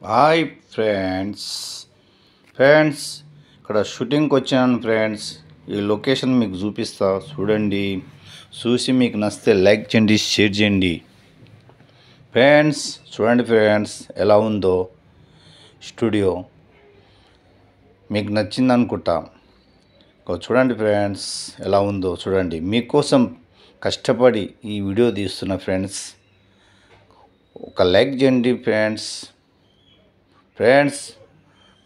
Hi friends friends ఇక్కడ షూటింగ్కి వచ్చాను ఫ్రెండ్స్. ఈ లొకేషన్ మీకు చూపిస్తా, చూడండి. చూసి మీకు నచ్చితే లైక్ చేయండి, షేర్ చేయండి ఫ్రెండ్స్. చూడండి ఫ్రెండ్స్ ఎలా ఉందో స్టూడియో, మీకు నచ్చింది అనుకుంటా. చూడండి ఫ్రెండ్స్ ఎలా ఉందో చూడండి. మీకోసం కష్టపడి ఈ వీడియో తీస్తున్న ఫ్రెండ్స్, ఒక లైక్ చేయండి ఫ్రెండ్స్. ఫ్రెండ్స్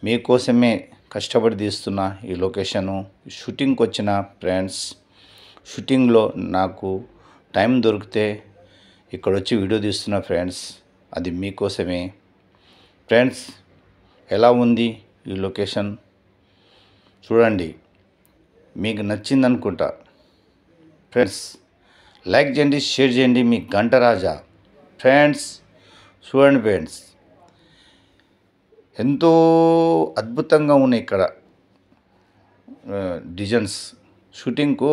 మీకోసమే కష్టపడి తీస్తున్న ఈ లొకేషను. షూటింగ్కి వచ్చిన ఫ్రెండ్స్, షూటింగ్లో నాకు టైం దొరికితే ఇక్కడ వచ్చి వీడియో తీస్తున్న ఫ్రెండ్స్, అది మీకోసమే ఫ్రెండ్స్. ఎలా ఉంది ఈ లొకేషన్ చూడండి, మీకు నచ్చింది అనుకుంటా ఫ్రెండ్స్. లైక్ చేయండి, షేర్ చేయండి. మీ గంటరాజా ఫ్రెండ్స్. చూడండి ఫ్రెండ్స్, ఎంతో అద్భుతంగా ఉన్నాయి ఇక్కడ డిజైన్స్. షూటింగ్కు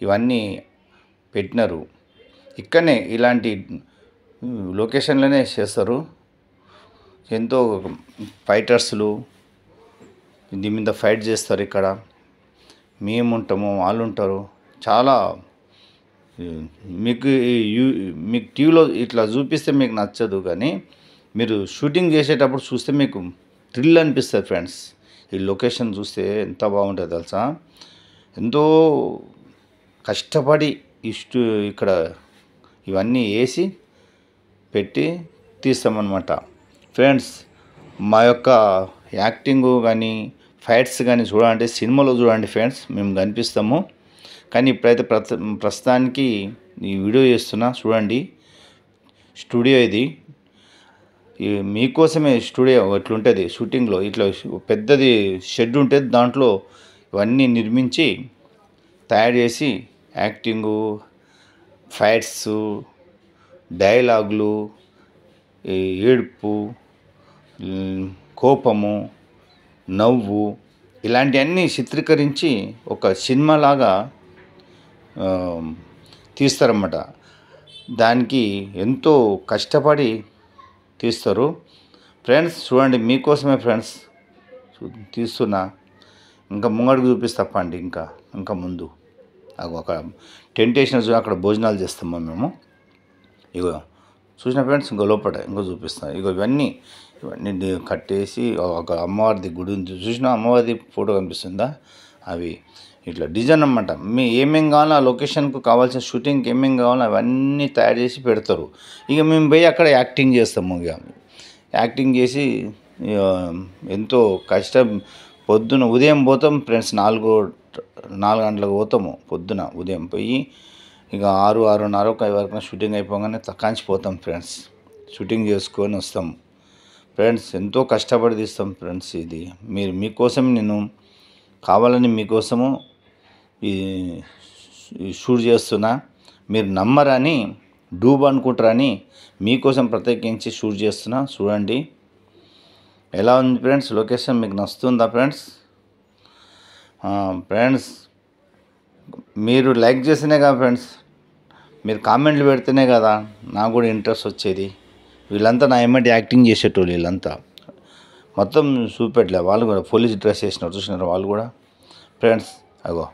ఇవన్నీ పెట్టినారు. ఇక్కడనే ఇలాంటి లొకేషన్లోనే చేస్తారు. ఎంతో ఫైటర్స్లు దీని మీద ఫైట్ చేస్తారు. ఇక్కడ మేము ఉంటాము, వాళ్ళు ఉంటారు. చాలా మీకు టీవీలో ఇట్లా చూపిస్తే మీకు నచ్చదు, కానీ మీరు షూటింగ్ చేసేటప్పుడు చూస్తే మీకు థ్రిల్ అనిపిస్తుంది ఫ్రెండ్స్. ఈ లొకేషన్ చూస్తే ఎంత బాగుంటుంది తెలుసా. ఎంతో కష్టపడి ఇక్కడ ఇవన్నీ వేసి పెట్టి తీస్తామన్నమాట ఫ్రెండ్స్. మా యొక్క యాక్టింగ్ కానీ ఫైట్స్ కానీ చూడాలంటే సినిమాలో చూడండి ఫ్రెండ్స్, మేము కనిపిస్తాము. కానీ ఇప్పుడైతే ప్రస్తుతానికి ఈ వీడియో చేస్తున్నా చూడండి. స్టూడియో ఇది మీకోసమే. స్టూడియో ఇట్లుంటుంది షూటింగ్లో. ఇట్లా పెద్దది షెడ్ ఉంటుంది, దాంట్లో ఇవన్నీ నిర్మించి తయారు చేసి యాక్టింగు, ఫైట్స్, డైలాగులు, ఏడుపు, కోపము, నవ్వు, ఇలాంటివన్నీ చిత్రీకరించి ఒక సినిమాలాగా తీస్తారన్నమాట. దానికి ఎంతో కష్టపడి తీస్తారు ఫ్రెండ్స్. చూడండి మీకోసమే ఫ్రెండ్స్ తీస్తున్నా. ఇంకా ముంగడికి చూపిస్తా పండి. ఇంకా ముందు ఒక టెంట్ వేసిన అక్కడ భోజనాలు చేస్తాము మేము. ఇగో చూసిన ఫ్రెండ్స్, ఇంకో లోపల ఇంకో చూపిస్తాను. ఇగో ఇవన్నీ కట్టేసి ఒక అమ్మవారిది గుడి ఉంది. చూసిన అమ్మవారిది ఫోటో కనిపిస్తుందా? అవి ఇట్లా డిజైన్ అన్నమాట. ఏమేమి కావాలో ఆ లొకేషన్కు కావాల్సిన షూటింగ్కి ఏమేమి కావాలో అవన్నీ తయారు చేసి పెడతారు. ఇక మేము పోయి అక్కడ యాక్టింగ్ చేస్తాము. ఇక యాక్టింగ్ చేసి ఎంతో కష్టం. పొద్దున ఉదయం పోతాం ఫ్రెండ్స్, 4 గంటలకు పోతాము పొద్దున. ఉదయం పోయి ఇక 6:30 వరకు షూటింగ్ అయిపోగానే తక్కాంచిపోతాం ఫ్రెండ్స్. షూటింగ్ చేసుకొని వస్తాం ఫ్రెండ్స్. ఎంతో కష్టపడి తీస్తాం ఫ్రెండ్స్. ఇది మీకోసం నేను కావాలని మీకోసము ఈ షూట్ చేస్తున్నా. మీరు నమ్మరని, డూబ్ అనుకుంటారని మీకోసం ప్రత్యేకించి షూట్ చేస్తున్నా. చూడండి ఎలా ఉంది ఫ్రెండ్స్ లొకేషన్. మీకు నచ్చుతుందా ఫ్రెండ్స్? ఫ్రెండ్స్ మీరు లైక్ చేస్తేనే కదా ఫ్రెండ్స్, మీరు కామెంట్లు పెడితేనే కదా నాకు కూడా ఇంట్రెస్ట్ వచ్చేది. వీళ్ళంతా నా ఎమ్మటి యాక్టింగ్ చేసేటోళ్ళు. వీళ్ళంతా మొత్తం చూపెట్టలే. వాళ్ళు కూడా పోలీస్ డ్రెస్ వేసినారు, చూసినారు వాళ్ళు కూడా ఫ్రెండ్స్. అగో